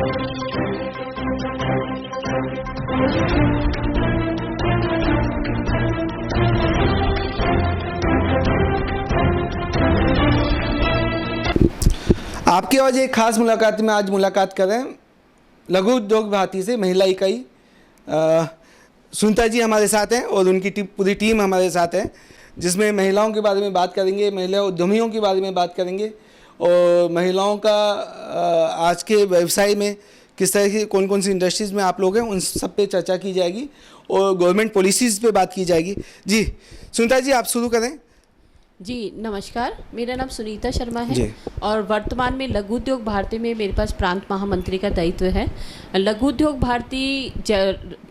आपकी आज एक खास मुलाकात में आज मुलाकात कर रहे हैं लघु उद्योग भारती से महिला इकाई सुनीता जी हमारे साथ हैं और उनकी पूरी टीम हमारे साथ है, जिसमें महिलाओं के बारे में बात करेंगे, महिला उद्यमियों के बारे में बात करेंगे और महिलाओं का आज के व्यवसाय में किस तरह की कौन कौन सी इंडस्ट्रीज़ में आप लोग हैं उन सब पे चर्चा की जाएगी और गवर्नमेंट पॉलिसीज़ पे बात की जाएगी। जी सुनीता जी आप शुरू करें। जी नमस्कार, मेरा नाम सुनीता शर्मा है और वर्तमान में लघु उद्योग भारती में मेरे पास प्रांत महामंत्री का दायित्व है। लघु उद्योग भारती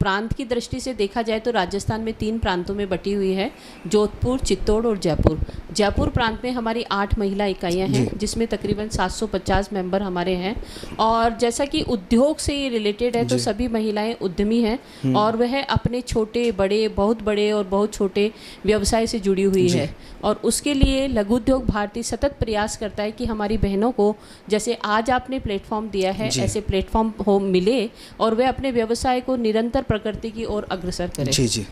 प्रांत की दृष्टि से देखा जाए तो राजस्थान में 3 प्रांतों में बटी हुई है, जोधपुर, चित्तौड़ और जयपुर। जयपुर प्रांत में हमारी 8 महिला इकाइयाँ हैं, जिसमें तकरीबन 750 मेंबर हमारे हैं। और जैसा कि उद्योग से ये रिलेटेड है तो सभी महिलाएं उद्यमी हैं और वह अपने छोटे बड़े, बहुत बड़े और बहुत छोटे व्यवसाय से जुड़ी हुई है। और उसके लिए लघु उद्योग भारती सतत प्रयास करता है कि हमारी बहनों को जैसे आज आपने प्लेटफॉर्म दिया है ऐसे प्लेटफॉर्म हो मिले और वे अपने व्यवसाय को निरंतर प्रकृति की ओर अग्रसर करें। जी जी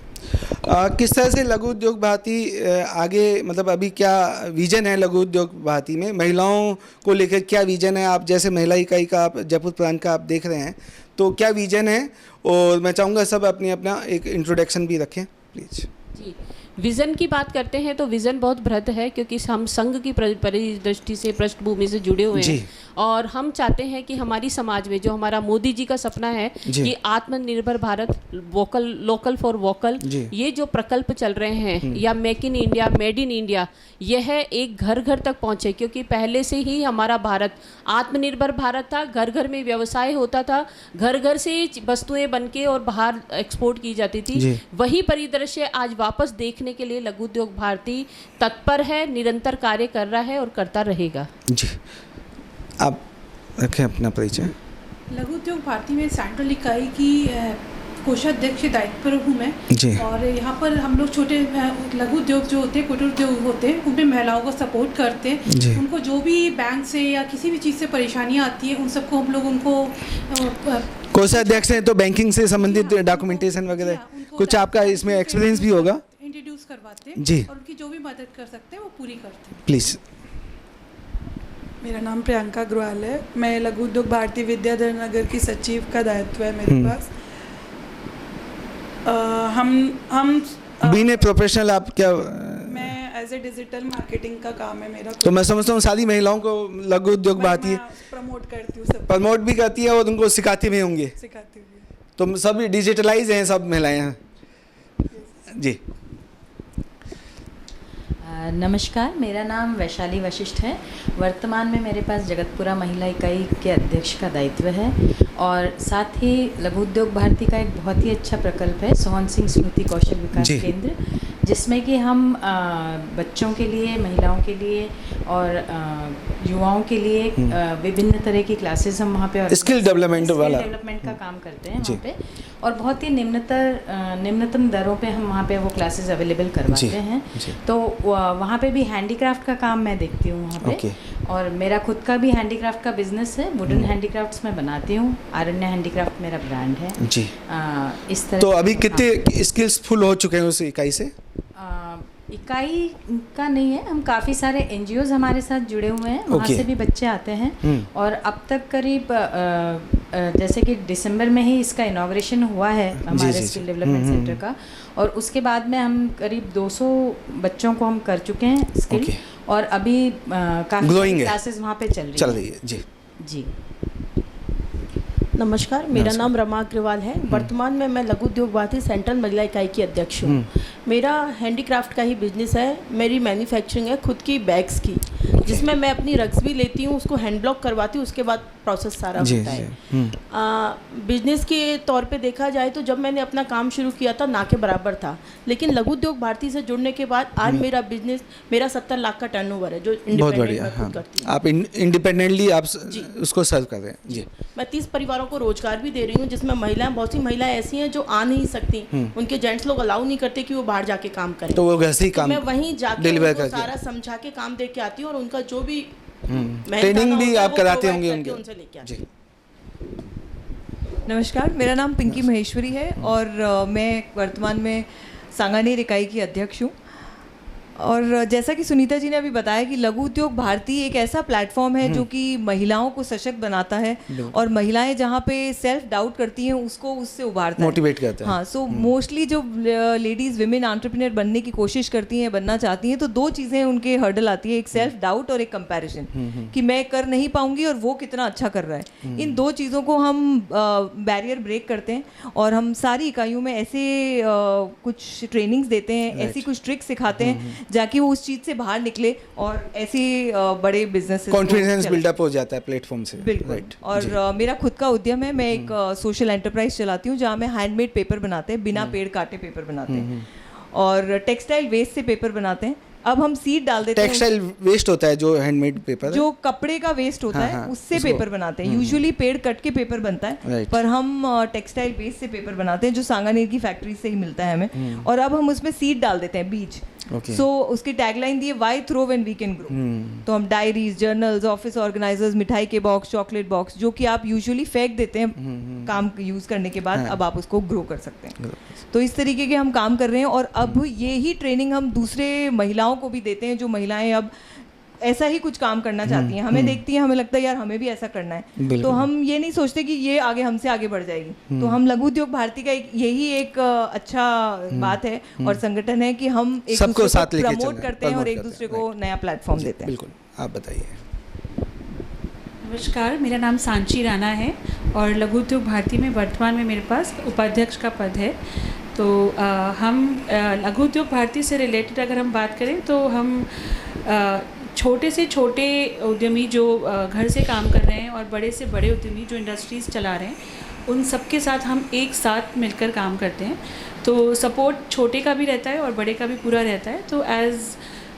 किस तरह से लघु उद्योग भारती आगे, मतलब अभी क्या विजन है लघु उद्योग भारती में, महिलाओं को लेकर क्या विजन है? आप जैसे महिला इकाई का आप जयपुर प्रांत का आप देख रहे हैं तो क्या विजन है? और मैं चाहूँगा सब अपनी अपना एक इंट्रोडक्शन भी रखें प्लीज़। जी विज़न की बात करते हैं तो विज़न बहुत बृहत है, क्योंकि हम संघ की परिदृष्टि से पृष्ठभूमि से जुड़े हुए हैं और हम चाहते हैं कि हमारी समाज में जो हमारा मोदी जी का सपना है कि आत्मनिर्भर Bharat, vocal local for vocal, ये जो प्रकल्प चल रहे हैं या make in India, made in India, यह एक घर घर तक पहुँचे। क्योंकि पहले से ही हमारा भारत आत्मनिर्भर भारत था, घर घर में व्यवसाय होता था, घर घर से वस्तुएं बन के और बाहर एक्सपोर्ट की जाती थी। वही परिदृश्य आज वापस देखने के लिए लघु उद्योग भारती तत्पर है, निरंतर कार्य कर रहा है और करता रहेगा। जी आप रखें अपना परिचय। लघु उद्योग भारती में सेंट्रल इकाई की कोषाध्यक्ष दायित्व पर हूँ मैं और यहाँ पर हम लोग छोटे लघु उद्योग जो होते हैं, कुटीर उद्योग होते हैं, उनमें महिलाओं को सपोर्ट करते हैं। उनको जो भी बैंक से या किसी भी चीज़ से परेशानियाँ आती है उन सबको हम लोग उनको कोषाध्यक्ष हैं तो बैंकिंग से संबंधित डॉक्यूमेंटेशन वगैरह कुछ आपका इसमें एक्सपीरियंस भी होगा, इंट्रोड्यूस करवाते हैं जी, और उनकी जो भी मदद कर सकते हैं वो पूरी करते हैं। प्लीज़। मेरा नाम प्रियंका अग्रवाल है, मैं लघु उद्योग भारती विद्याधर नगर की सचिव का दायित्व है मेरे पास। हम बीइंग ए प्रोफेशनल आप क्या? मैं एज ए डिजिटल मार्केटिंग का काम है मेरा। तो मैं समझता हूँ सारी महिलाओं को लघु उद्योग भारती प्रमोट करती हूँ, सब प्रमोट भी करती है और उनको सिखाती भी होंगे। सिखाती हूँ। तो सब डिजिटलाइज हैं सब महिलाएं जी। नमस्कार, मेरा नाम वैशाली वशिष्ठ है। वर्तमान में मेरे पास जगतपुरा महिला इकाई के अध्यक्ष का दायित्व है और साथ ही लघु उद्योग भारती का एक बहुत ही अच्छा प्रकल्प है सोहन सिंह स्मृति कौशल विकास केंद्र, जिसमें कि हम बच्चों के लिए, महिलाओं के लिए और युवाओं के लिए विभिन्न तरह की क्लासेस हम वहाँ पे स्किल डेवलपमेंट का काम करते हैं वहाँ पे, और बहुत ही निम्नतम दरों पे हम वहाँ पे वो क्लासेस अवेलेबल करवाते हैं। तो वहाँ पे भी हैंडीक्राफ्ट का काम मैं देखती हूँ वहाँ पे और मेरा खुद का भी हैंडीक्राफ्ट का बिजनेस है, वुडन हैंडीक्राफ्ट्स मैं बनाती हूँ, आरण्य हैंडीक्राफ्ट मेरा ब्रांड है जी। इस तरह। तो अभी कितने स्किल्स फुल हो चुके हैं उस इकाई से? इकाई का नहीं है, हम काफ़ी सारे एनजीओज हमारे साथ जुड़े हुए हैं, वहाँ से भी बच्चे आते हैं और अब तक करीब जैसे कि दिसंबर में ही इसका इनॉग्रेशन हुआ है हमारे स्किल डेवलपमेंट सेंटर का, और उसके बाद में हम करीब 200 बच्चों को हम कर चुके हैं स्किल और अभी काफ़ी क्लासेस वहाँ पे चल रही है जी जी। नमस्कार, मेरा नाम रमा अग्रवाल है। वर्तमान में मैं लघु उद्योग भारती सेंट्रल महिला इकाई की अध्यक्ष हूँ। मेरा हैंडीक्राफ्ट का ही बिजनेस है, मेरी मैन्युफैक्चरिंग है खुद की बैग्स की, जिसमें मैं अपनी रग्स भी लेती हूँ, उसको हैंड ब्लॉक करवाती हूँ, उसके बाद प्रोसेस सारा होता है। बिजनेस के तौर पे देखा जाए तो जब मैंने अपना काम शुरू किया था ना के बराबर था, लेकिन लघु उद्योग भारती से जुड़ने के बाद आज मेरा बिजनेस, मेरा 70 लाख का टर्नओवर है जो इंडिपेंडेंट करती है। आप इंडिपेंडेंटली आप उसको सर्व कर रहे हैं जी। मैं 30 परिवारों को रोजगार भी दे रही हूँ, जिसमें महिलाएं, बहुत सी महिलाएं ऐसी हैं जो आ नहीं सकती, उनके जेंट्स लोग अलाउ नहीं करते कि वो बाहर जाके काम करें, तो वो घर से ही काम, मैं वहीं जाके सारा समझा के काम दे के आती हूँ और उनका जो भी ट्रेनिंग भी आप कराते होंगे उनसे लेके आती हूँ। नमस्कार, मेरा नाम पिंकी महेश्वरी है और मैं वर्तमान में सांगानेर इकाई की अध्यक्ष हूँ। और जैसा कि सुनीता जी ने अभी बताया कि लघु उद्योग भारती एक ऐसा प्लेटफॉर्म है जो कि महिलाओं को सशक्त बनाता है और महिलाएं जहाँ पे सेल्फ डाउट करती हैं उसको उससे उभारता है, मोटिवेट करता है। हाँ, सो मोस्टली जो लेडीज़ विमेन एंटरप्रेन्योर बनने की कोशिश करती हैं, बनना चाहती हैं, तो दो चीज़ें उनके हर्डल आती है, एक सेल्फ डाउट और एक कंपैरिजन कि मैं कर नहीं पाऊंगी और वो कितना अच्छा कर रहा है। इन दो चीज़ों को हम बैरियर ब्रेक करते हैं और हम सारी इकाइयों में ऐसे कुछ ट्रेनिंग्स देते हैं, ऐसी कुछ ट्रिक्स सिखाते हैं जाकि वो उस चीज से बाहर निकले और ऐसे बड़े बिजनेस कॉन्फिडेंस बिल्डअप हो जाता है प्लेटफॉर्म से। बिल्कुल। राइट। और मेरा खुद का उद्यम है, मैं एक सोशल एंटरप्राइज चलाती हूँ जहाँ मैं हैंडमेड पेपर बनाते हैं, बिना पेड़ काटे पेपर बनाते हैं और टेक्सटाइल वेस्ट से पेपर बनाते हैं। अब हम सीड डाल देते हैं, टेक्सटाइल वेस्ट होता है जो हैंडमेड पेपर, जो कपड़े का वेस्ट होता है उससे पेपर बनाते हैं। यूजुअली पेड़ कट के पेपर बनता है, पर हम टेक्सटाइल वेस्ट से पेपर बनाते हैं जो सांगानेर की फैक्ट्री से ही मिलता है हमें। और अब हम उसमें सीड डाल देते हैं, बीज। सो उसकी टैगलाइन दी है, why throw when we can grow. तो हम डायरीज, जर्नल्स, ऑफिस ऑर्गेनाइजर्स, मिठाई के बॉक्स, चॉकलेट बॉक्स जो कि आप यूजुअली फेंक देते हैं काम यूज करने के बाद, अब आप उसको ग्रो कर सकते हैं। तो इस तरीके के हम काम कर रहे हैं और अब ये ही ट्रेनिंग हम दूसरे महिलाओं को भी देते हैं जो महिलाएं अब ऐसा ही कुछ काम करना चाहती हैं। हमें देखती हैं, हमें लगता है यार हमें भी ऐसा करना है, तो हम ये नहीं सोचते कि ये आगे हमसे आगे बढ़ जाएगी। तो हम लघु उद्योग भारती का यही एक अच्छा बात है और संगठन है कि हम एक सबको दूसरे साथ को लेके प्रमोट चलना, करते हैं और प्रमोट एक करते दूसरे हैं। को नया प्लेटफॉर्म देते हैं। बिल्कुल, आप बताइए। नमस्कार, मेरा नाम सांची राणा है और लघु उद्योग भारती में वर्तमान में मेरे पास उपाध्यक्ष का पद है। तो हम लघु उद्योग भारती से रिलेटेड अगर हम बात करें तो हम छोटे से छोटे उद्यमी जो घर से काम कर रहे हैं और बड़े से बड़े उद्यमी जो इंडस्ट्रीज़ चला रहे हैं, उन सबके साथ हम एक साथ मिलकर काम करते हैं। तो सपोर्ट छोटे का भी रहता है और बड़े का भी पूरा रहता है। तो एज़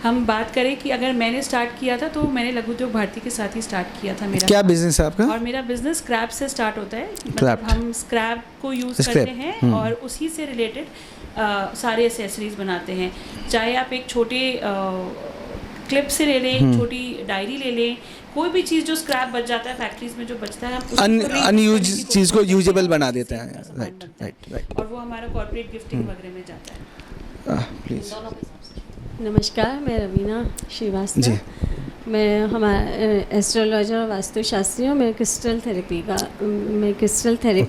हम बात करें कि अगर मैंने स्टार्ट किया था तो मैंने लघु उद्योग भारती के साथ ही स्टार्ट किया था। मेरा क्या बिजनेस है आपका? और मेरा बिजनेस स्क्रैप से स्टार्ट होता है। मतलब हम स्क्रैप को यूज़ करते हैं और उसी से रिलेटेड सारे एसेसरीज बनाते हैं। चाहे आप एक छोटे क्लिप से ले लें, छोटी डायरी ले लें, कोई भी चीज़ जो स्क्रैप बच जाता है फैक्ट्रीज में जो बचता है, हम अनयूज चीज़ को यूजेबल बना देते हैं। Right right right. और वो हमारा कॉर्पोरेट गिफ्टिंग वगैरह में जाता है। प्लीज। नमस्कार, मैं रवीना श्रीवास्तव। मैं हमारे एस्ट्रोलॉजर और वास्तुशास्त्री हूँ। मैं क्रिस्टल थेरेपी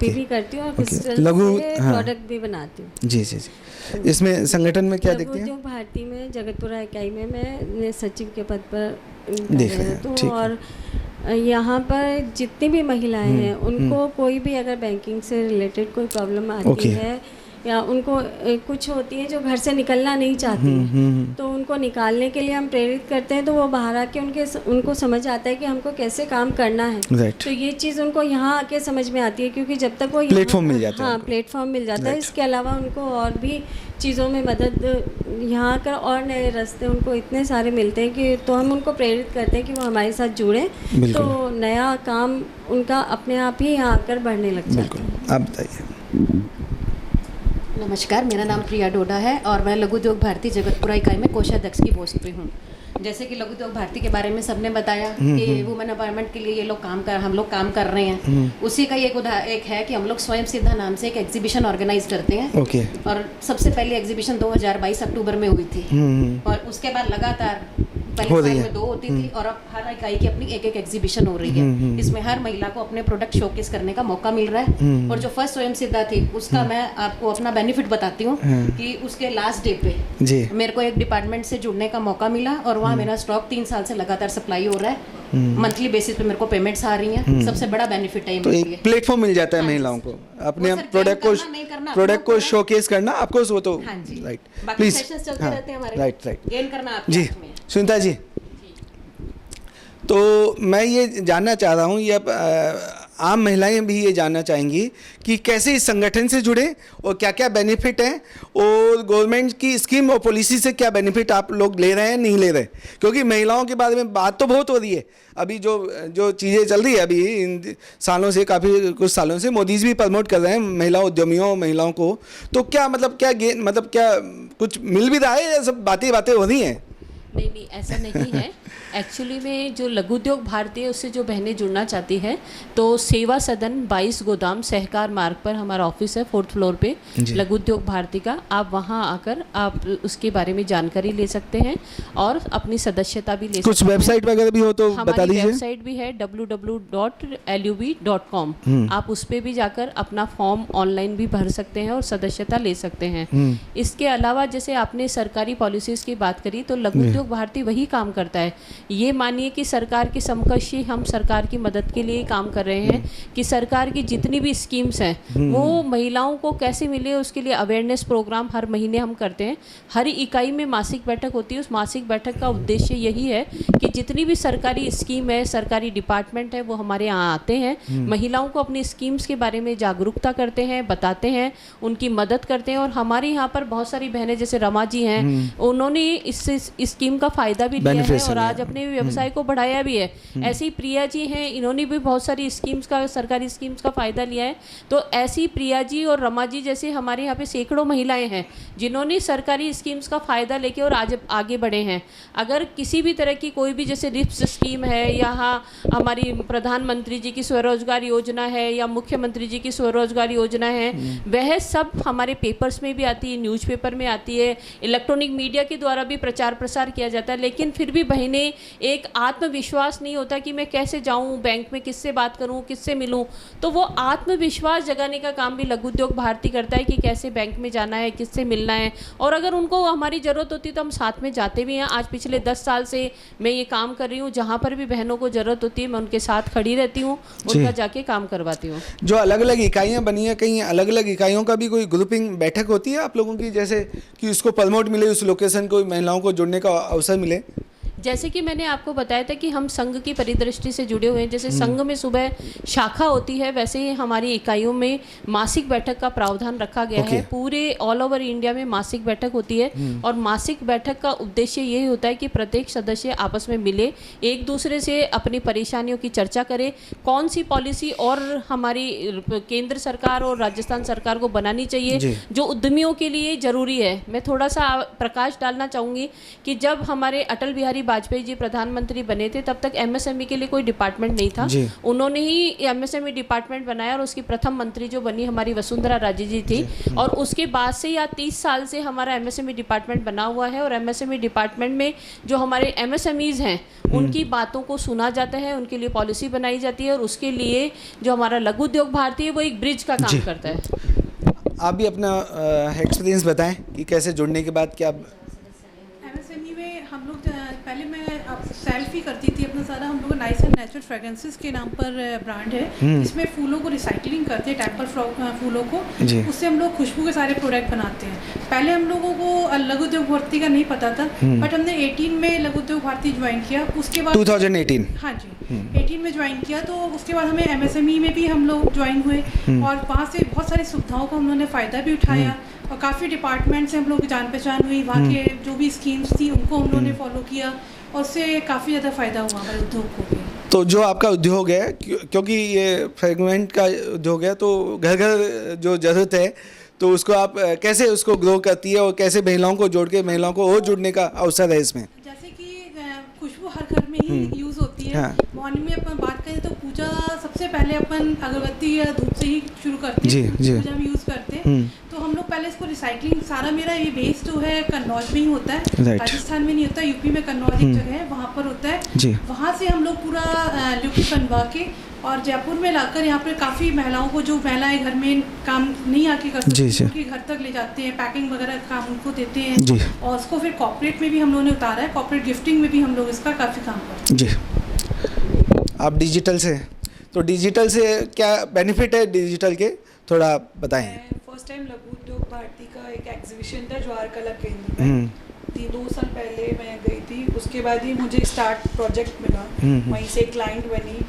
भी करती हूँ और क्रिस्टल से प्रोडक्ट भी बनाती हूँ। जी जी जी। इसमें संगठन में क्या देखते हैं? लघु उद्योग भारती में जगतपुरा इकाई में मैं सचिव के पद पर देख रहे हैं। ठीक है। और यहाँ पर जितनी भी महिलाएं हैं उनको कोई भी अगर बैंकिंग से रिलेटेड कोई प्रॉब्लम आती है या उनको कुछ होती है जो घर से निकलना नहीं चाहती, तो उनको निकालने के लिए हम प्रेरित करते हैं। तो वो बाहर आके उनको समझ आता है कि हमको कैसे काम करना है। तो ये चीज़ उनको यहाँ आके समझ में आती है, क्योंकि जब तक वो प्लेटफॉर्म मिल जाता है। हाँ, प्लेटफॉर्म मिल जाता है। इसके अलावा उनको और भी चीज़ों में मदद यहाँ कर और नए रास्ते उनको इतने सारे मिलते हैं कि तो हम उनको प्रेरित करते हैं कि वो हमारे साथ जुड़ें, तो नया काम उनका अपने आप ही यहाँ आकर बढ़ने लग जाता है। आप बताइए। नमस्कार, मेरा नाम प्रिया डोडा है और मैं लघु उद्योग भारती जगतपुरा इकाई में कोषाध्यक्ष की पोस्ट पे हूँ। जैसे कि लघु उद्योग भारती के बारे में सबने बताया कि वुमेन एम्पावरमेंट के लिए ये लोग हम लोग काम कर रहे हैं। उसी का एक है कि हम लोग स्वयं सिद्धा नाम से एक एग्जीबिशन ऑर्गेनाइज करते हैं। और सबसे पहली एग्जीबिशन 2022 अक्टूबर में हुई थी और उसके बाद लगातार पहले साल में 2 होती थी और अब हर इकाई की अपनी एक एग्जीबिशन हो रही है। इसमें हर महिला को अपने प्रोडक्ट शोकेस करने का मौका मिल रहा है। और जो फर्स्ट स्वयं सिद्धा थी उसका मैं आपको अपना बेनिफिट बताती हूँ कि उसके लास्ट डे पे मेरे को एक डिपार्टमेंट से जुड़ने का मौका मिला और वहाँ मेरा स्टॉक 3 साल से लगातार सप्लाई हो रहा है। मंथली बेसिस पे मेरे को पेमेंट्स आ रही हैं। सबसे बड़ा बेनिफिट है तो एक प्लेटफॉर्म मिल जाता है महिलाओं को अपने प्रोडक्ट को शोकेस करना। आपको वो तो राइट, प्लीज। राइट राइट जी। सुनीता जी, तो मैं ये जानना चाह रहा हूँ, ये आम महिलाएं भी ये जानना चाहेंगी कि कैसे इस संगठन से जुड़े और क्या क्या बेनिफिट हैं और गवर्नमेंट की स्कीम और पॉलिसी से क्या बेनिफिट आप लोग ले रहे हैं, नहीं ले रहे। क्योंकि महिलाओं के बारे में बात तो बहुत हो रही है अभी, जो चीज़ें चल रही है अभी इन सालों से, काफ़ी कुछ सालों से मोदी जी भी प्रमोट कर रहे हैं महिला उद्यमियों, महिलाओं को। तो क्या क्या कुछ मिल भी रहा है या सब बातें हो रही हैं? नहीं, ऐसा नहीं है। एक्चुअली में जो लघु उद्योग भारती है उससे जो बहनें जुड़ना चाहती हैं तो सेवा सदन 22 गोदाम सहकार मार्ग पर हमारा ऑफिस है 4th फ्लोर पे लघु उद्योग भारती का। आप वहां आकर आप उसके बारे में जानकारी ले सकते हैं और अपनी सदस्यता भी ले सकते हैं। कुछ वेबसाइट वगैरह भी हो तो बता दीजिए। वेबसाइट भी है www.lub.com। आप उस पर भी जाकर अपना फॉर्म ऑनलाइन भी भर सकते हैं और सदस्यता ले सकते हैं। इसके अलावा जैसे आपने सरकारी पॉलिसीज़ की बात करी तो लघु उद्योग भारती वही काम करता है। ये मानिए कि सरकार के समकक्ष ही हम सरकार की मदद के लिए काम कर रहे हैं कि सरकार की जितनी भी स्कीम्स हैं वो महिलाओं को कैसे मिले, उसके लिए अवेयरनेस प्रोग्राम हर महीने हम करते हैं। हर इकाई में मासिक बैठक होती है। उस मासिक बैठक का उद्देश्य यही है कि जितनी भी सरकारी स्कीम है, सरकारी डिपार्टमेंट है, वो हमारे यहाँ आते हैं, महिलाओं को अपनी स्कीम्स के बारे में जागरूकता करते हैं, बताते हैं, उनकी मदद करते हैं। और हमारे यहाँ पर बहुत सारी बहनें जैसे रमा जी हैं, उन्होंने इस स्कीम का फ़ायदा भी लिया है और आज अपने व्यवसाय को बढ़ाया भी है। ऐसी प्रिया जी हैं, इन्होंने भी बहुत सारी स्कीम्स का, सरकारी स्कीम्स का फ़ायदा लिया है। तो ऐसी प्रिया जी और रमा जी जैसे हमारे यहाँ पे सैकड़ों महिलाएं हैं जिन्होंने सरकारी स्कीम्स का फ़ायदा लेके और आज आगे बढ़े हैं। अगर किसी भी तरह की कोई भी जैसे रिप्स स्कीम है, यहाँ हमारी प्रधानमंत्री जी की स्वरोजगार योजना है या मुख्यमंत्री जी की स्वरोजगार योजना है, वह सब हमारे पेपर्स में भी आती है, न्यूज़पेपर में आती है, इलेक्ट्रॉनिक मीडिया के द्वारा भी प्रचार प्रसार किया जाता है। लेकिन फिर भी बहनें एक आत्मविश्वास नहीं होता कि मैं कैसे जाऊं बैंक में, किससे बात करूं, किससे मिलूं। तो वो आत्मविश्वास जगाने का काम भी लघु उद्योग भारती करता है कि कैसे बैंक में जाना है, किससे मिलना है। और अगर उनको हमारी ज़रूरत होती है तो हम साथ में जाते भी हैं। आज पिछले 10 साल से मैं ये काम कर रही हूँ, जहाँ पर भी बहनों को ज़रूरत होती है मैं उनके साथ खड़ी रहती हूँ, उनका जाके काम करवाती हूँ। जो अलग अलग इकाइयाँ बनी हैं, कहीं अलग अलग इकाइयों का भी कोई ग्रुपिंग बैठक होती है आप लोगों की, जैसे कि उसको प्रमोट मिले, उस लोकेशन को महिलाओं को जुड़ने का अवसर मिले? जैसे कि मैंने आपको बताया था कि हम संघ की परिदृष्टि से जुड़े हुए हैं। जैसे संघ में सुबह शाखा होती है, वैसे ही हमारी इकाइयों में मासिक बैठक का प्रावधान रखा गया है। पूरे ऑल ओवर इंडिया में मासिक बैठक होती है और मासिक बैठक का उद्देश्य यही होता है कि प्रत्येक सदस्य आपस में मिले, एक दूसरे से अपनी परेशानियों की चर्चा करे, कौन सी पॉलिसी और हमारी केंद्र सरकार और राजस्थान सरकार को बनानी चाहिए जो उद्यमियों के लिए ज़रूरी है। मैं थोड़ा सा प्रकाश डालना चाहूँगी कि जब हमारे अटल बिहारी वाजपेयी जी प्रधानमंत्री बने थे तब तक एमएसएमई के लिए कोई डिपार्टमेंट नहीं था। उन्होंने ही एमएसएमई डिपार्टमेंट बनाया और उसकी प्रथम मंत्री जो बनी हमारी वसुंधरा राजे जी थी। और उसके बाद से या 30 साल से हमारा एमएसएमई डिपार्टमेंट बना हुआ है और एमएसएमई डिपार्टमेंट में जो हमारे एमएसएमईज हैं उनकी बातों को सुना जाता है, उनके लिए पॉलिसी बनाई जाती है और उसके लिए जो हमारा लघु उद्योग भारती है वो एक ब्रिज का काम करता है। आप भी अपना एक्सपीरियंस बताएं कि कैसे जुड़ने के बाद क्या एमएसएमई में हम लोग पहले मैं सेल्फ ही करती थी अपना सारा। हम लोग नाइस एंड नेचुरल फ्रेग्रेंसेस के नाम पर ब्रांड है, इसमें फूलों को रिसाइकलिंग करते हैं, टेम्पर फूलों को, उससे हम लोग खुशबू के सारे प्रोडक्ट बनाते हैं। पहले हम लोगों को लघु उद्योग भारती का नहीं पता था, बट हमने 18 में लघु उद्योग भारती ज्वाइन किया। उसके बाद 2018 हाँ जी 18 में ज्वाइन किया। तो उसके बाद हमें एमएसएमई में भी हम लोग ज्वाइन हुए और वहाँ से बहुत सारी सुविधाओं का हम लोगों ने फ़ायदा भी उठाया और काफ़ी डिपार्टमेंट से हम लोग की जान पहचान हुई। वहाँ के जो भी स्कीम्स थी उनको हम लोगों ने फॉलो किया और उससे काफ़ी ज़्यादा फ़ायदा हुआ हमारे उद्योग को भी। तो जो आपका उद्योग है, क्योंकि ये फ्रेगमेंट का उद्योग है तो घर घर जो ज़रूरत है तो उसको आप कैसे उसको ग्रो करती है और कैसे महिलाओं को जोड़ के महिलाओं को और जुड़ने का अवसर है इसमें? जैसे कि खुशबू हर घर में ही यूज़ होती है। मॉर्निंग में अपन बात करें तो पूजा सबसे पहले अपन अगरबत्ती या धूप से ही शुरू करते हैं, पूजा में यूज़ करते हैं। तो हम लोग पहले इसको रिसाइकलिंग, सारा मेरा ये बेस जो है कन्नौज में ही होता है, राजस्थान में नहीं होता, यूपी में कन्नौज एक जगह है वहाँ पर होता है। वहाँ से हम लोग पूरा लिक्विड बनवा के और जयपुर में लाकर यहाँ पे काफ़ी महिलाओं को, जो महिलाएं घर में काम नहीं आके कर सकती, उनके घर तक ले जाते हैं, पैकिंग वगैरह काम उनको देते हैं और उसको फिर कॉर्पोरेट में भी हम लोगों ने उतारा है। कॉर्पोरेट गिफ्टिंग में भी हम लोग इसका काफ़ी काम करते हैं। जी, आप डिजिटल से, तो डिजिटल से क्या बेनिफिट है डिजिटल के, थोड़ा बताएं। फर्स्ट टाइम लघु उद्योग भारती का एक एग्जीबिशन था ज्वार कला केंद्र में, 2 साल पहले मैं गई थी। उसके बाद ही मुझे स्टार्ट प्रोजेक्ट मिला, वहीं से क्लाइंट बनी।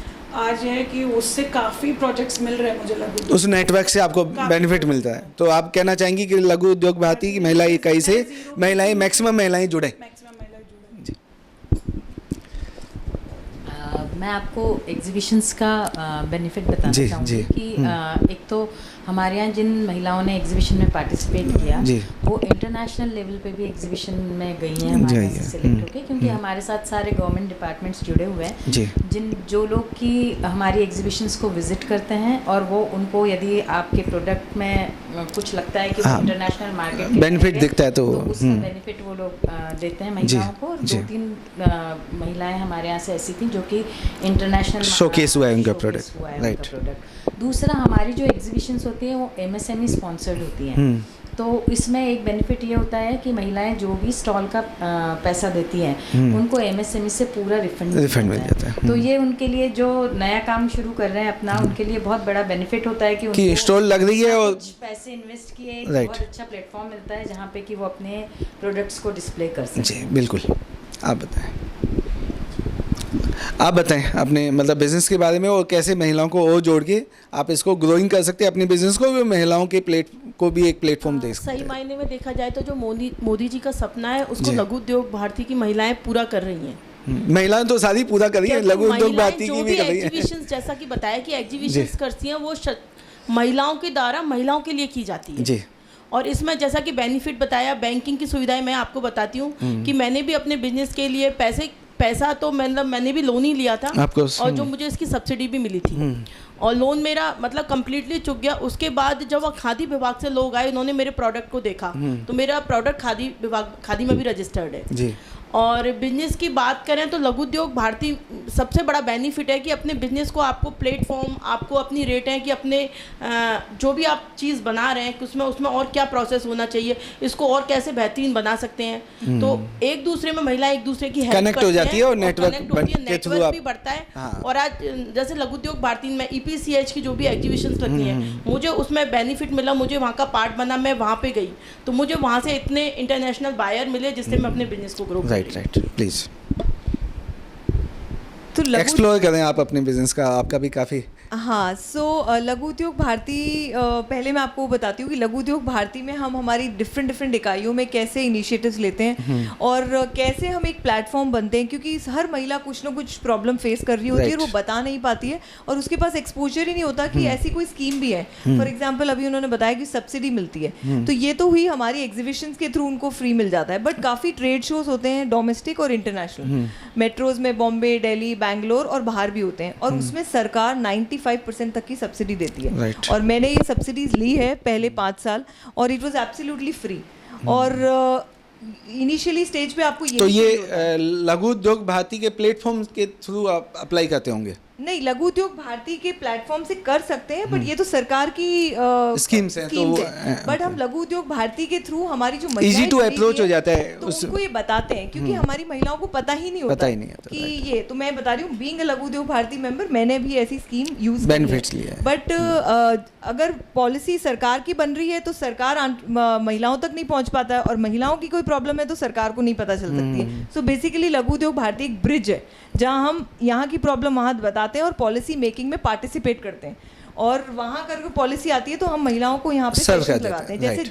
आज है कि उससे काफ़ी प्रोजेक्ट्स मिल रहे हैं मुझे लघु, उस नेटवर्क से आपको बेनिफिट मिलता है। तो आप कहना चाहेंगी कि लघु उद्योग भारती की महिला इकाई से महिलाएं, मैक्सिमम महिलाएं जुड़े? मैं आपको एग्जीबिशंस का बेनिफिट बताना चाहूँगी कि एक तो हमारे यहाँ जिन महिलाओं ने एग्जीबिशन में पार्टिसिपेट किया वो इंटरनेशनल लेवल पे भी एग्जीबिशन में गई हैं हमारे यहाँ से सिलेक्ट होके, क्योंकि हमारे साथ सारे गवर्नमेंट डिपार्टमेंट्स जुड़े हुए हैं जो लोग की हमारी एग्जीबिशंस को विजिट करते हैं और वो उनको यदि आपके प्रोडक्ट में कुछ लगता है कि वो इंटरनेशनल मार्केट बेनिफिट दिखता है तो उसका बेनिफिट वो लोग देते हैं महिलाओं को। 2-3 महिलाएं हमारे यहाँ से ऐसी थी जो कि इंटरनेशनल शोकेस हुआ है उनका प्रोडक्ट, राइट। दूसरा, हमारी जो एग्जीबिशंस होती हैं वो MSME स्पॉन्सर्ड होती हैं, तो इसमें एक बेनिफिट ये होता है कि महिलाएं जो भी स्टॉल का पैसा देती हैं उनको MSME से पूरा रिफंड मिल जाता है। तो ये उनके लिए जो नया काम शुरू कर रहे हैं अपना, उनके लिए बहुत बड़ा बेनिफिट होता है कि स्टॉल लग रही है और पैसे इन्वेस्ट किए, बहुत अच्छा प्लेटफॉर्म मिलता है जहाँ पे कि वो अपने प्रोडक्ट्स को डिस्प्ले कर सकें। जी बिल्कुल। आप बताएं अपने मतलब बिजनेस के बारे में और कैसे महिलाओं को और जोड़ के आप इसको ग्रोइंग कर सकते हैं, अपने बिजनेस को भी, महिलाओं के को भी एक प्लेटफॉर्म दे सकते हैं। सही मायने में देखा जाए तो जो मोदी जी का सपना है उसको लघु उद्योग भारती की महिलाएं पूरा कर रही हैं। महिलाएं तो सारी पूरा कर रही है, लघु उद्योग भारती की भी कर रही है। एग्जीबिशंस जैसा कि बताया कि एग्जीबिशंस करती हैं वो महिलाओं के द्वारा महिलाओं के लिए की जाती है जी। और इसमें जैसा कि बेनिफिट बताया, बैंकिंग की सुविधाएं मैं आपको बताती हूँ कि मैंने भी अपने बिजनेस के लिए पैसा तो मतलब मैंने भी लोन ही लिया था और जो मुझे इसकी सब्सिडी भी मिली थी और लोन मेरा मतलब कम्प्लीटली चुक गया। उसके बाद जब वह खादी विभाग से लोग आए, उन्होंने मेरे प्रोडक्ट को देखा तो मेरा प्रोडक्ट खादी में भी रजिस्टर्ड है जी। और बिजनेस की बात करें तो लघु उद्योग भारती सबसे बड़ा बेनिफिट है कि अपने बिजनेस को आपको प्लेटफॉर्म, आपको अपनी रेट है कि अपने जो भी आप चीज़ बना रहे हैं उसमें और क्या प्रोसेस होना चाहिए, इसको और कैसे बेहतरीन बना सकते हैं। तो एक दूसरे में महिला एक दूसरे की कनेक्ट हो जाती है और नेटवर्क भी बढ़ता है। हाँ। और आज जैसे लघु उद्योग भारती में EPCH की जो भी एग्जीबिशंस लगती हैं, मुझे उसमें बेनिफिट मिला, मुझे वहाँ का पार्ट बना, मैं वहाँ पे गई तो मुझे वहाँ से इतने इंटरनेशनल बायर मिले जिससे मैं अपने बिजनेस को ग्रो राइट प्लीज तो एक्सप्लोर करें आप अपने बिजनेस का, आपका भी काफ़ी। हाँ, सो लघु उद्योग भारती, पहले मैं आपको बताती हूँ कि लघु उद्योग भारती में हम हमारी डिफरेंट इकाइयों में कैसे इनिशिएटिव्स लेते हैं और कैसे हम एक प्लेटफॉर्म बनते हैं, क्योंकि हर महिला कुछ ना कुछ प्रॉब्लम फेस कर रही होती है और वो बता नहीं पाती है और उसके पास एक्सपोजर ही नहीं होता कि ऐसी कोई स्कीम भी है। फॉर एग्जाम्पल अभी उन्होंने बताया कि सब्सिडी मिलती है, तो ये तो हुई हमारी एग्जीबिशंस के थ्रू उनको फ्री मिल जाता है, बट काफ़ी ट्रेड शोज होते हैं डोमेस्टिक और इंटरनेशनल, मेट्रोज में बॉम्बे, दिल्ली, बैंगलोर और बाहर भी होते हैं और उसमें सरकार 95% तक की सब्सिडी देती है। और मैंने ये सब्सिडीज ली है पहले 5 साल और इट वाज एब्सोल्युटली फ्री। और इनिशियली स्टेज पे आपको ये लघु उद्योग भारती के प्लेटफॉर्म के थ्रू आप अप्लाई करते होंगे? नहीं, लघु उद्योग भारती के प्लेटफॉर्म से कर सकते हैं, बट ये तो सरकार की स्कीम्स हैं, तो बट हम लघु उद्योग भारती के थ्रू हमारी जो इजी टू अप्रोच हो जाता है, तो उनको ये बताते हैं, क्योंकि हमारी महिलाओं को पता ही नहीं होता कि ये, तो मैं बता रही हूँ बीइंग अ लघु उद्योग भारती मेंबर, मैंने भी ऐसी स्कीम यूज बेनिफिट्स लिए, बट अगर पॉलिसी सरकार की बन रही है तो सरकार महिलाओं तक नहीं पहुंच पाता है और महिलाओं की कोई प्रॉब्लम है तो सरकार को नहीं पता चल सकती है। सो बेसिकली लघु उद्योग भारती एक ब्रिज है जहां हम यहाँ की प्रॉब्लम वहाँ बताते हैं और पॉलिसी मेकिंग में पार्टिसिपेट करते हैं और वहाँ करके पॉलिसी आती है तो हम महिलाओं को यहाँ पे सेशंस लगाते हैं। जैसे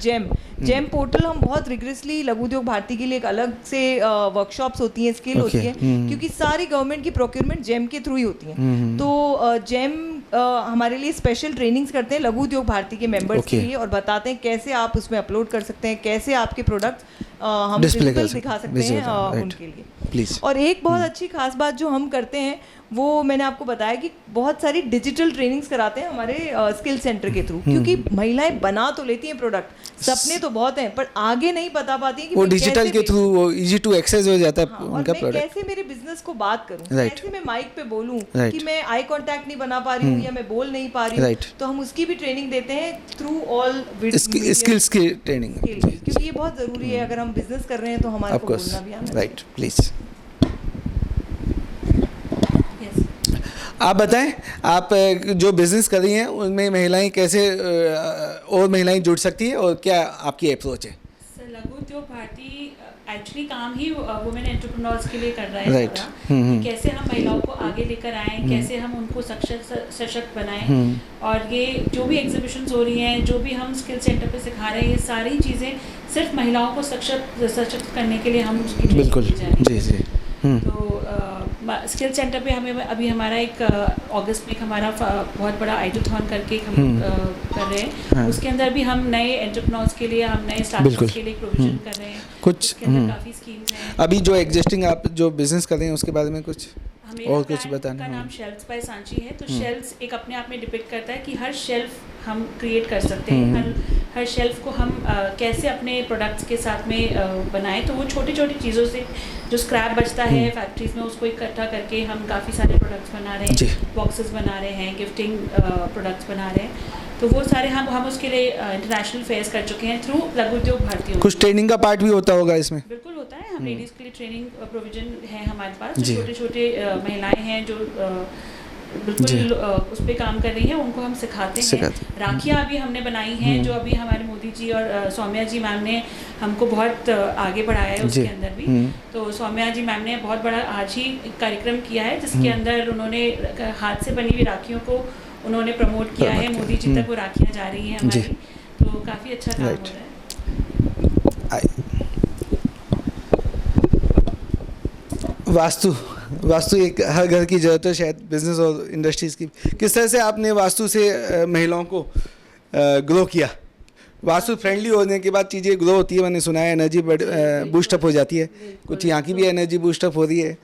जेम पोर्टल हम बहुत रिग्रेसली लघु उद्योग भारती के लिए एक अलग से वर्कशॉप्स होती हैं, स्किल होती है, क्योंकि सारी गवर्नमेंट की प्रोक्योरमेंट जेम के थ्रू ही होती है। तो जेम हमारे लिए स्पेशल ट्रेनिंग्स करते हैं लघु उद्योग भारती के मेंबर्स के लिए और बताते हैं कैसे आप उसमें अपलोड कर सकते हैं, कैसे आपके प्रोडक्ट हम डिस्प्ले दिखा सकते हैं उनके लिए प्लीज। और एक बहुत अच्छी खास बात जो हम करते हैं वो मैंने आपको बताया कि बहुत सारी डिजिटल ट्रेनिंग्स कराते हैं हमारे स्किल सेंटर के थ्रू, क्योंकि महिलाएं बना तो लेती हैं प्रोडक्ट, सपने तो बहुत हैं पर आगे नहीं बता पाती हैं कि वो डिजिटल के थ्रू वो इजी टू एक्सेस हो जाता है उनका प्रोडक्ट। कैसे मेरे बिजनेस को बात करूं, कैसे मैं माइक पे बोलूं कि मैं आई कांटेक्ट नहीं बना पा रही हूं या मैं बोल नहीं पा रही हूं, तो हम उसकी भी ट्रेनिंग देते हैं थ्रू ऑल स्किल्स की ट्रेनिंग, क्योंकि ये बहुत जरूरी है अगर हम बिजनेस कर रहे हैं तो हमारे को बोलना भी आना चाहिए। राइट, प्लीज आप बताएं, आप जो बिजनेस कर रही हैं उनमें महिलाएं कैसे और महिलाएं जुड़ सकती है और क्या आपकी अप्रोच है? सर, लघु उद्योग भारती एक्चुअली काम ही वुमेन एंटरप्रेन्योर्स के लिए कर रहा है राइट। कैसे हम महिलाओं को आगे लेकर आएं, कैसे हम उनको सशक्त बनाएं, और ये जो भी एग्जीबिशंस हो रही हैं, जो भी हम स्किल सेंटर पे सिखा रहे हैं, ये सारी चीज़ें सिर्फ महिलाओं को सशक्त करने के लिए हम उसकी बिल्कुल जी जी। तो स्किल सेंटर पे हमें अभी हमारा एक अगस्त में हमारा बहुत बड़ा आइडोथॉन करके हम कर रहे हैं। उसके अंदर भी हम नए एंटरप्रेन्योर्स के लिए, हम नए स्टार्टअप्स के लिए प्रोविजन कर रहे हैं। कुछ काफ़ी स्कीम्स हैं। अभी जो एग्जिस्टिंग आप जो बिजनेस कर रहे हैं उसके बारे में कुछ और कुछ बताना। का नाम शेल्फ्स बाय सांची है। तो शेल्फ्स एक अपने आप में डिपिक्ट करता है कि हर शेल्फ हम क्रिएट कर सकते हैं। हर शेल्फ को हम कैसे अपने प्रोडक्ट्स के साथ में बनाएं। तो वो छोटी छोटी चीज़ों से जो स्क्रैप बचता है फैक्ट्रीज में, उसको इकट्ठा करके हम काफ़ी सारे प्रोडक्ट्स बना रहे हैं, बॉक्सेस बना रहे हैं, गिफ्टिंग प्रोडक्ट्स बना रहे हैं। तो वो सारे हम उसके लिए इंटरनेशनल फेयर्स कर चुके हैं थ्रू लघु उद्योग भारती। कुछ ट्रेनिंग का पार्ट भी होता होगा इसमें? बिल्कुल होता है। हम लेडीज़ के लिए ट्रेनिंग प्रोविजन है हमारे पास। जो छोटे छोटे महिलाएं हैं जो बिल्कुल उस पर काम कर रही हैं, उनको हम सिखाते हैं। राखियाँ अभी हमने बनाई हैं जो अभी हमारे मोदी जी और सौम्या जी मैम ने हमको बहुत आगे बढ़ाया है उसके अंदर भी। तो सौम्या जी मैम ने बहुत बड़ा आज ही कार्यक्रम किया है जिसके अंदर उन्होंने हाथ से बनी हुई राखियों को उन्होंने प्रमोट किया है। मोदी जी तक वो राखियाँ जा रही हैं हमारी। तो काफ़ी अच्छा काम हो रहा है। वास्तु एक हर घर की ज़रूरत है शायद, बिजनेस और इंडस्ट्रीज़ की। किस तरह से आपने वास्तु से महिलाओं को ग्रो किया? वास्तु फ्रेंडली होने के बाद चीज़ें ग्रो होती है, मैंने सुना है, एनर्जी बूस्टअप हो जाती है। कुछ यहाँ की भी एनर्जी बूस्टअप हो रही है।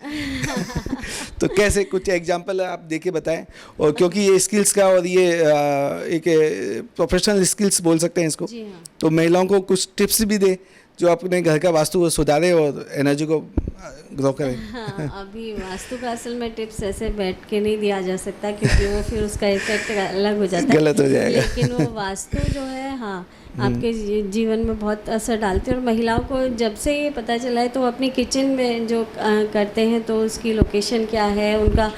तो कैसे, कुछ एग्जांपल आप देके बताएं। और क्योंकि ये स्किल्स का और ये एक प्रोफेशनल स्किल्स बोल सकते हैं इसको, तो महिलाओं को कुछ टिप्स भी दे जो अपने घर का वास्तु को सुधारे और एनर्जी को ग्रो करे। हाँ, अभी वास्तु का असल में टिप्स ऐसे बैठ के नहीं दिया जा सकता क्योंकि वो फिर उसका इफेक्ट अलग हो जाता है, गलत हो जाएगा। लेकिन वो वास्तु जो है हाँ आपके जीवन में बहुत असर डालती है। और महिलाओं को जब से ये पता चला है तो वो अपनी किचन में जो करते हैं तो उसकी लोकेशन क्या है, उनका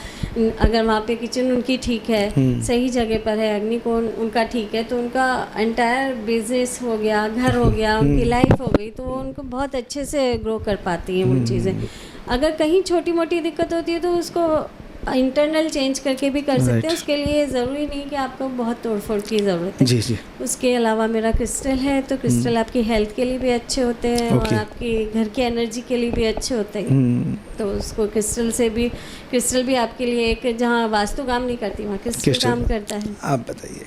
अगर वहाँ पे किचन उनकी ठीक है, सही जगह पर है, अग्निकोण उनका ठीक है, तो उनका एंटायर बिजनेस हो गया, घर हो गया, उनकी लाइफ हो गई, तो वो उनको बहुत अच्छे से ग्रो कर पाती हैं वो चीज़ें। अगर कहीं छोटी मोटी दिक्कत होती है तो उसको इंटरनल चेंज करके भी कर सकते हैं। उसके लिए ज़रूरी नहीं कि आपको बहुत तोड़फोड़ की ज़रूरत है। जी। उसके अलावा मेरा क्रिस्टल है, तो क्रिस्टल आपकी हेल्थ के लिए भी अच्छे होते हैं और आपकी घर की एनर्जी के लिए भी अच्छे होते हैं। तो उसको क्रिस्टल भी आपके लिए एक, जहाँ वास्तु काम नहीं करती वहाँ क्रिस्टल काम करता है। आप बताइए।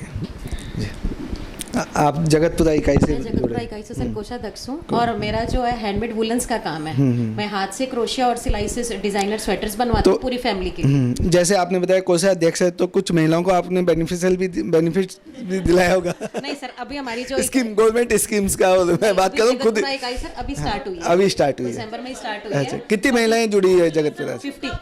आप जगतपुरा इकाई से? जगतपुरा इकाई से सर कोषाध्यक्ष हूँ और मेरा जो है हैंडमेड वुलन्स का काम है। मैं हाथ से क्रोशिया और सिलाई से डिजाइनर स्वेटर्स बनवाती हूँ पूरी फैमिली के लिए। जैसे आपने बताया कोषाध्यक्ष है, तो कुछ महिलाओं को आपने बेनिफिट भी दिलाया होगा? नहीं सर, अभी हमारी जो स्कीम, गवर्नमेंट स्कीम्स का मैं बात करूँ खुद। इकाई सर अभी स्टार्ट हुई है, अभी स्टार्ट हुई है, दिसंबर में स्टार्ट हुई है। अच्छा, कितनी महिलाएं जुड़ी है जगतपुरा से? 50।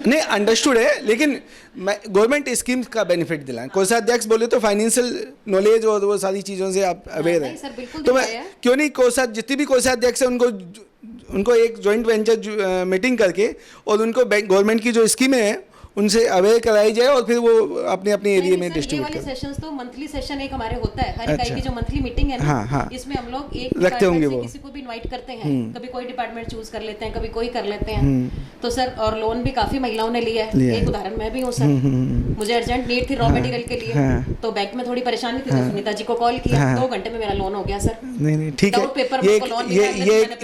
नहीं, अंडरस्टूड है, लेकिन गवर्नमेंट स्कीम्स का बेनिफिट दिलाएं। कोषाध्यक्ष बोले तो फाइनेंशियल नॉलेज और वो सारी चीज़ों से आप अवेयर हैं, तो मैं क्यों नहीं जितनी भी कोषाध्यक्ष है उनको एक जॉइंट वेंचर मीटिंग करके और उनको गवर्नमेंट की जो स्कीमें हैं उनसे अवेयर कराई जाए और फिर वो अपने अपने एरिया में डिस्ट्रीब्यूट करें। ये वाले सेशंस तो मंथली सेशन एक हमारे होता है, हर इकाई की जो मंथली मीटिंग है ना, हाँ। इसमें हम लोग एक रखते होंगे, वो किसी को भी इनवाइट करते हैं। कभी कोई डिपार्टमेंट चूज कर लेते हैं, कभी कोई कर लेते हैं। तो सर, और लोन भी काफी महिलाओं ने लिया है। एक उदाहरण मैं भी हूँ सर, मुझे अर्जेंट नीड थी रॉ मटेरियल के लिए, तो बैंक में थोड़ी परेशानी थी, तो सुनीता जी को कॉल किया, 2 घंटे में मेरा लोन हो गया सर। नहीं ठीक है,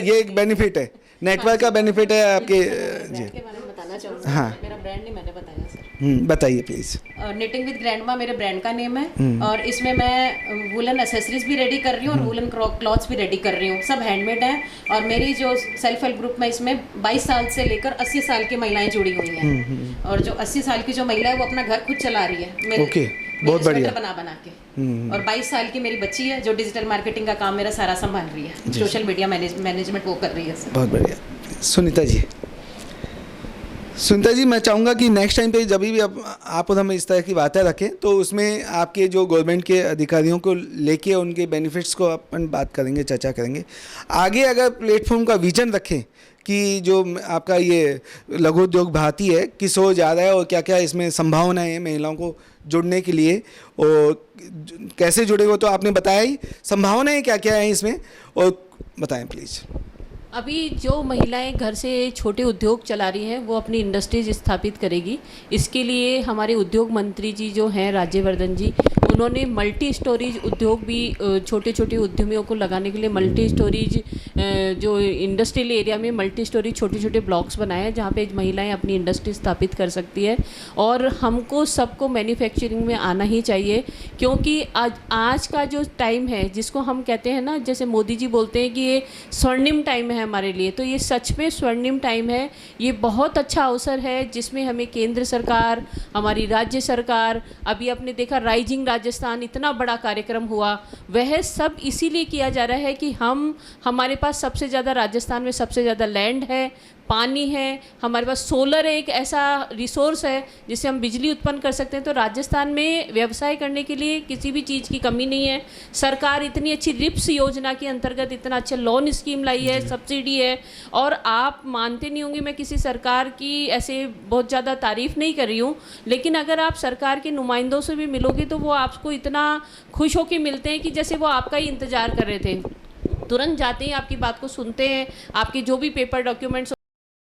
ये एक बेनिफिट है, नेटवर्क का बेनिफिट है आपके। बताना चाहूँगा। हाँ, मेरा ब्रांड नहीं मैंने बताया सर। बताइए प्लीज। निटिंग विद ग्रैंडमा मेरे ब्रांड का नेम है और इसमें मैं वुलन एसेसरीज भी रेडी कर रही हूँ और वुलन क्लॉथ्स भी रेडी कर रही हूँ। सब हैंडमेड हैं और मेरी जो सेल्फ हेल्प ग्रुप में इसमें 22 साल से लेकर 80 साल की महिलाएं जुड़ी हुई हैं। और जो 80 साल की जो महिला है वो अपना घर खुद चला रही है, बहुत बढ़िया, बना के। और 22 साल की मेरी बच्ची है जो डिजिटल मार्केटिंग का काम मेरा सारा संभाल रही है, सोशल मीडिया मैनेजमेंट वो कर रही है। बहुत बढ़िया। सुनीता जी, मैं चाहूँगा कि नेक्स्ट टाइम पे जब भी आप और हम इस तरह की बातें रखें तो उसमें आपके जो गवर्नमेंट के अधिकारियों को लेके उनके बेनिफिट्स को अपन बात करेंगे, चर्चा करेंगे। आगे अगर प्लेटफॉर्म का विजन रखें कि जो आपका ये लघु उद्योग भारती है किस ओर जा रहा है और क्या क्या इसमें संभावनाएं हैं महिलाओं को जुड़ने के लिए और कैसे जुड़ेगा, तो आपने बताया ही संभावनाएं क्या क्या हैं इसमें, और बताएं प्लीज़। अभी जो महिलाएं घर से छोटे उद्योग चला रही हैं वो अपनी इंडस्ट्रीज स्थापित करेगी। इसके लिए हमारे उद्योग मंत्री जी जो हैं राज्यवर्धन जी, उन्होंने मल्टी स्टोरेज उद्योग भी छोटे छोटे उद्यमियों को लगाने के लिए मल्टी स्टोरेज जो इंडस्ट्रियल एरिया में मल्टी स्टोरेज छोटे छोटे ब्लॉक्स बनाए हैं जहाँ पे महिलाएं अपनी इंडस्ट्री स्थापित कर सकती है। और हमको सबको मैन्युफैक्चरिंग में आना ही चाहिए, क्योंकि आज का जो टाइम है जिसको हम कहते हैं ना, जैसे मोदी जी बोलते हैं कि ये स्वर्णिम टाइम है हमारे लिए, तो ये सच में स्वर्णिम टाइम है। ये बहुत अच्छा अवसर है जिसमें हमें केंद्र सरकार, हमारी राज्य सरकार, अभी आपने देखा राइजिंग राजस्थान इतना बड़ा कार्यक्रम हुआ, वह सब इसीलिए किया जा रहा है कि हमारे पास सबसे ज़्यादा राजस्थान में सबसे ज़्यादा लैंड है, पानी है, हमारे पास सोलर एक ऐसा रिसोर्स है जिससे हम बिजली उत्पन्न कर सकते हैं। तो राजस्थान में व्यवसाय करने के लिए किसी भी चीज़ की कमी नहीं है। सरकार इतनी अच्छी रिप्स योजना के अंतर्गत इतना अच्छा लोन स्कीम लाई है, सब्सिडी है, और आप मानते नहीं होंगे, मैं किसी सरकार की ऐसे बहुत ज़्यादा तारीफ़ नहीं कर रही हूँ, लेकिन अगर आप सरकार के नुमाइंदों से भी मिलोगे तो वो आपको इतना खुश होकर मिलते हैं कि जैसे वो आपका ही इंतज़ार कर रहे थे। तुरंत जाते ही आपकी बात को सुनते हैं, आपके जो भी पेपर डॉक्यूमेंट्स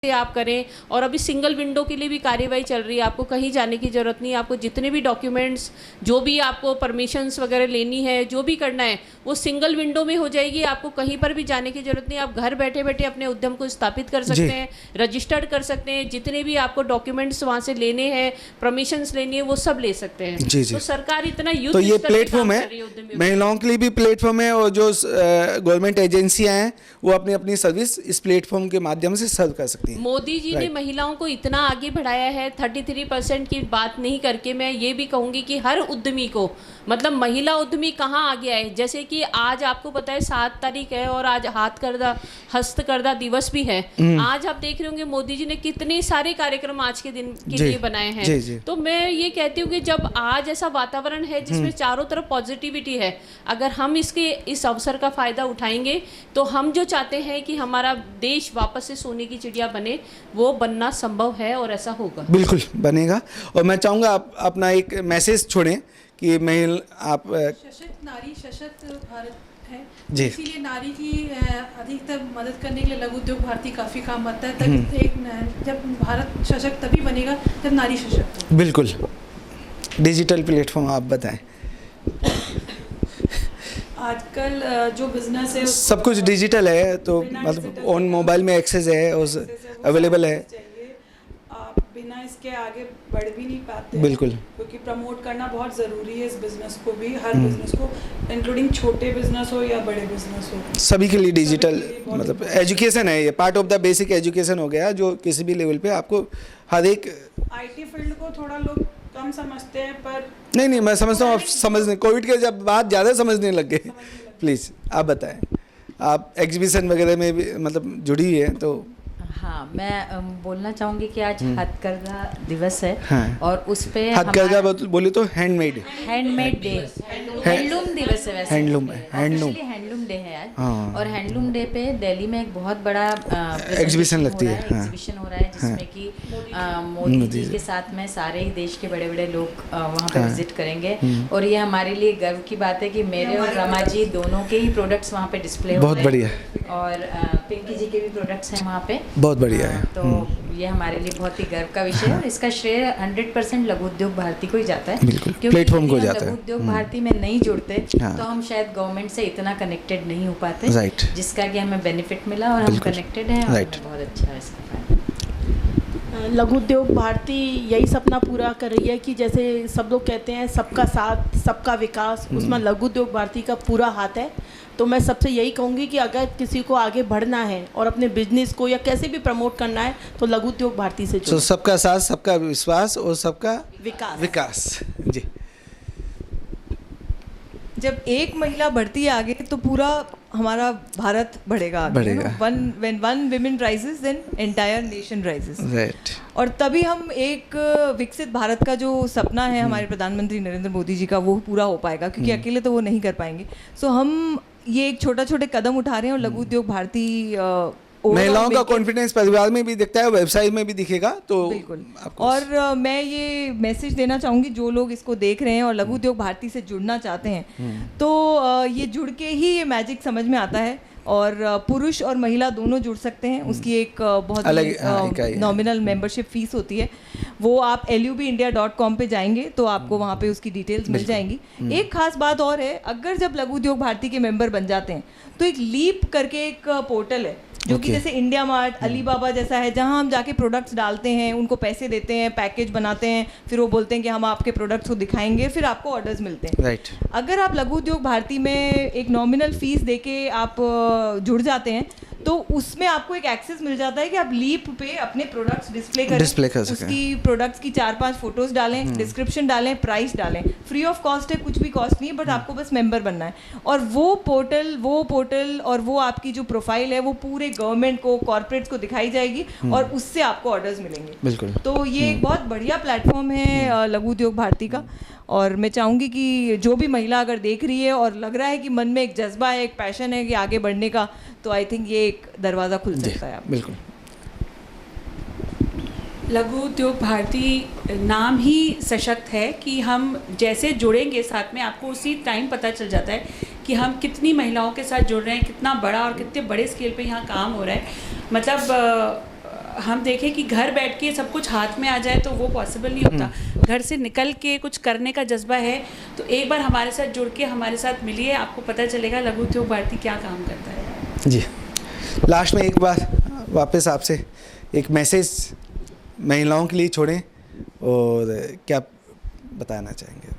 आप करें। और अभी सिंगल विंडो के लिए भी कार्यवाही चल रही है, आपको कहीं जाने की ज़रूरत नहीं है। आपको जितने भी डॉक्यूमेंट्स, जो भी आपको परमिशंस वगैरह लेनी है, जो भी करना है, वो सिंगल विंडो में हो जाएगी। आपको कहीं पर भी जाने की ज़रूरत नहीं है। आप घर बैठे बैठे अपने उद्यम को स्थापित कर सकते हैं, रजिस्टर्ड कर सकते हैं, जितने भी आपको डॉक्यूमेंट्स वहाँ से लेने हैं, परमिशंस लेनी है, वो सब ले सकते हैं। तो सरकार इतना यूथ, तो ये प्लेटफॉर्म है, महिलाओं के लिए भी प्लेटफॉर्म है, और जो गवर्नमेंट एजेंसियाँ हैं वो अपनी अपनी सर्विस इस प्लेटफॉर्म के माध्यम से सर्व कर सकती हैं। मोदी जी ने महिलाओं को इतना आगे बढ़ाया है, 33% की बात नहीं करके मैं ये भी कहूँगी कि हर उद्यमी को, मतलब महिला उद्यमी कहाँ आगे आए। जैसे कि आज आपको पता है 7 तारीख है और आज हस्तकरघा दिवस भी है। आज आप देख रहे होंगे मोदी जी ने कितने सारे कार्यक्रम आज के दिन के लिए बनाए हैं। तो मैं ये कहती हूँ कि जब आज ऐसा वातावरण है जिसमें चारों तरफ पॉजिटिविटी है, अगर हम इस अवसर का फ़ायदा उठाएंगे तो हम जो चाहते हैं कि हमारा देश वापस से सोने की चिड़िया बने, वो बनना संभव है और ऐसा होगा। बिल्कुल बनेगा। और मैं चाहूँगा आप अपना एक मैसेज छोड़ें कि आप सशक्त नारी सशक्त भारत है जी, इसीलिए नारी की अधिकतर मदद करने के लिए लघु उद्योग भारती काफ़ी काम आता है। तभी जब भारत सशक्त तभी बनेगा जब नारी सशक्त हो। बिल्कुल। डिजिटल प्लेटफॉर्म आप बताएं। आजकल जो बिजनेस है सब कुछ डिजिटल है, तो मतलब ऑन मोबाइल में एक्सेस है और अवेलेबल है। आप बिना इसके आगे बढ़ भी नहीं पाते। बिल्कुल, क्योंकि प्रमोट करना बहुत ज़रूरी है इस बिज़नेस को भी, हर बिज़नेस को, इंक्लूडिंग छोटे बिजनेस हो या बड़े बिजनेस हो, सभी के लिए डिजिटल मतलब एजुकेशन है। ये part of the basic education हो गया, जो किसी भी लेवल पे आपको हर एक। IT फील्ड को थोड़ा लोग कम समझते हैं, पर नहीं मैं समझता हूँ, आप समझने कोविड के जब बाद ज़्यादा समझने लग गए। प्लीज़ आप बताएं, आप एग्जीबिशन वगैरह में भी मतलब जुड़ी हुई है, तो हाँ, मैं बोलना चाहूँगी कि आज हथकरघा दिवस है। हाँ। और उस पे हथकरघा बोले तो हैंडमेड डे, हैंडलूम दिवस है। वैसे हैंडलूम डे है आज। हाँ। और हैंडलूम डे पे दिल्ली में एक बहुत बड़ा एग्जीबिशन लगती है, एग्जीबिशन हो रहा है, जिसमें कि मोदी जी के साथ में सारे ही देश के बड़े बड़े लोग वहाँ पे विजिट करेंगे। और ये हमारे लिए गर्व की बात है कि मेरे और रमा जी दोनों के ही प्रोडक्ट्स वहाँ पे डिस्प्ले हो रहे हैं। बहुत बढ़िया। और पिंकी जी के भी प्रोडक्ट्स हैं वहाँ पे, बहुत बढ़िया है। तो ये हमारे लिए बहुत ही गर्व का विषय है। और इसका श्रेय 100% लघु उद्योग भारती को ही जाता है। बिल्कुल, प्लेटफॉर्म को जाता है। लघु उद्योग भारती में नहीं जुड़ते तो हम शायद गवर्नमेंट से इतना कनेक्टेड नहीं हो पाते, जिसका कि हमें बेनिफिट मिला और हम कनेक्टेड हैं। बहुत अच्छा है इसका फायदा। लघु उद्योग भारती यही सपना पूरा कर रही है कि जैसे सब लोग कहते हैं सबका साथ सबका विकास, उसमें लघु उद्योग भारती का पूरा हाथ है। तो मैं सबसे यही कहूँगी कि अगर किसी को आगे बढ़ना है और अपने बिजनेस को या कैसे भी प्रमोट करना है तो लघु उद्योग भारती से तो सबका साथ सबका विश्वास और सबका विकास जी। जब एक महिला बढ़ती है आगे तो पूरा हमारा भारत बढ़ेगा। When one woman rises, then entire nation rises. Right. और तभी हम एक विकसित भारत का जो सपना है हमारे प्रधानमंत्री नरेंद्र मोदी जी का, वो पूरा हो पाएगा, क्योंकि अकेले तो वो नहीं कर पाएंगे। सो हम ये एक छोटे कदम उठा रहे हैं और लघु उद्योग भारती महिलाओं का कॉन्फिडेंस परिवार में भी दिखता है, वेबसाइट में भी दिखेगा। तो बिल्कुल। और मैं ये मैसेज देना चाहूँगी जो लोग इसको देख रहे हैं और लघु उद्योग भारती से जुड़ना चाहते हैं, तो ये जुड़ के ही ये मैजिक समझ में आता है। और पुरुष और महिला दोनों जुड़ सकते हैं। उसकी एक बहुत ही नॉमिनल मेंबरशिप फीस होती है। वो आप lubindia.com पे जाएंगे तो आपको वहाँ पे उसकी डिटेल्स मिल जाएंगी। एक खास बात और है, अगर जब लघु उद्योग भारती के मेंबर बन जाते हैं तो एक लीप करके एक पोर्टल है जो कि जैसे इंडिया मार्ट, अलीबाबा जैसा है, जहां हम जाके प्रोडक्ट्स डालते हैं, उनको पैसे देते हैं, पैकेज बनाते हैं, फिर वो बोलते हैं कि हम आपके प्रोडक्ट्स को दिखाएंगे, फिर आपको ऑर्डर्स मिलते हैं। राइट। अगर आप लघु उद्योग भारती में एक नॉमिनल फीस देके आप जुड़ जाते हैं तो उसमें आपको एक एक्सेस मिल जाता है कि आप लीप पे अपने प्रोडक्ट्स डिस्प्ले कर सकें, उसकी प्रोडक्ट्स की 4-5 फोटोज डालें, डिस्क्रिप्शन डालें, प्राइस डालें। फ्री ऑफ कॉस्ट है, कुछ भी कॉस्ट नहीं है, बट आपको बस मेंबर बनना है। और वो पोर्टल और वो आपकी जो प्रोफाइल है वो पूरे गवर्नमेंट को, कॉर्पोरेट्स को दिखाई जाएगी और उससे आपको ऑर्डर्स मिलेंगे। बिल्कुल। तो ये एक बहुत बढ़िया प्लेटफॉर्म है लघु उद्योग भारती का। और मैं चाहूँगी कि जो भी महिला अगर देख रही है और लग रहा है कि मन में एक जज्बा है, एक पैशन है कि आगे बढ़ने का, तो आई थिंक ये एक दरवाज़ा खुल सकता है। बिल्कुल। लघु उद्योग भारती नाम ही सशक्त है कि हम जैसे जुड़ेंगे साथ में, आपको उसी टाइम पता चल जाता है कि हम कितनी महिलाओं के साथ जुड़ रहे हैं, कितना बड़ा और कितने बड़े स्केल पे यहाँ काम हो रहा है। मतलब हम देखें कि घर बैठ के सब कुछ हाथ में आ जाए तो वो पॉसिबल नहीं होता। घर से निकल के कुछ करने का जज्बा है तो एक बार हमारे साथ जुड़ के हमारे साथ मिलिए, आपको पता चलेगा लघु उद्योग भारती क्या काम करता है। जी, लास्ट में एक बार वापस आपसे एक मैसेज महिलाओं के लिए छोड़ें और क्या बताना चाहेंगे?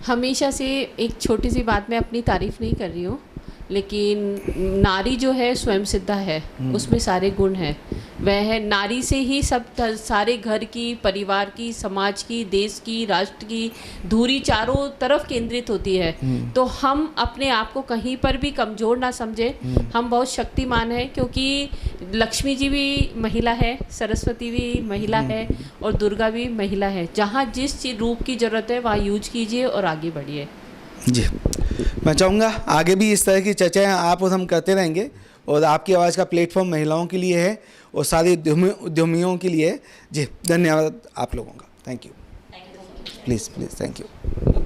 हमेशा से एक छोटी सी बात, मैं अपनी तारीफ़ नहीं कर रही हूँ, लेकिन नारी जो है स्वयं सिद्धा है, उसमें सारे गुण हैं। वह है नारी से ही सब सारे घर की, परिवार की, समाज की, देश की, राष्ट्र की धुरी चारों तरफ केंद्रित होती है। तो हम अपने आप को कहीं पर भी कमज़ोर ना समझें। हम बहुत शक्तिमान हैं, क्योंकि लक्ष्मी जी भी महिला है, सरस्वती भी महिला है और दुर्गा भी महिला है। जहाँ जिस चीज़ रूप की ज़रूरत है वहाँ यूज कीजिए और आगे बढ़िए। जी, मैं चाहूँगा आगे भी इस तरह की चर्चाएं आप और हम करते रहेंगे और आपकी आवाज़ का प्लेटफॉर्म महिलाओं के लिए है और सारे उद्यमियों के लिए है। जी, धन्यवाद आप लोगों का। Thank you. Please thank you.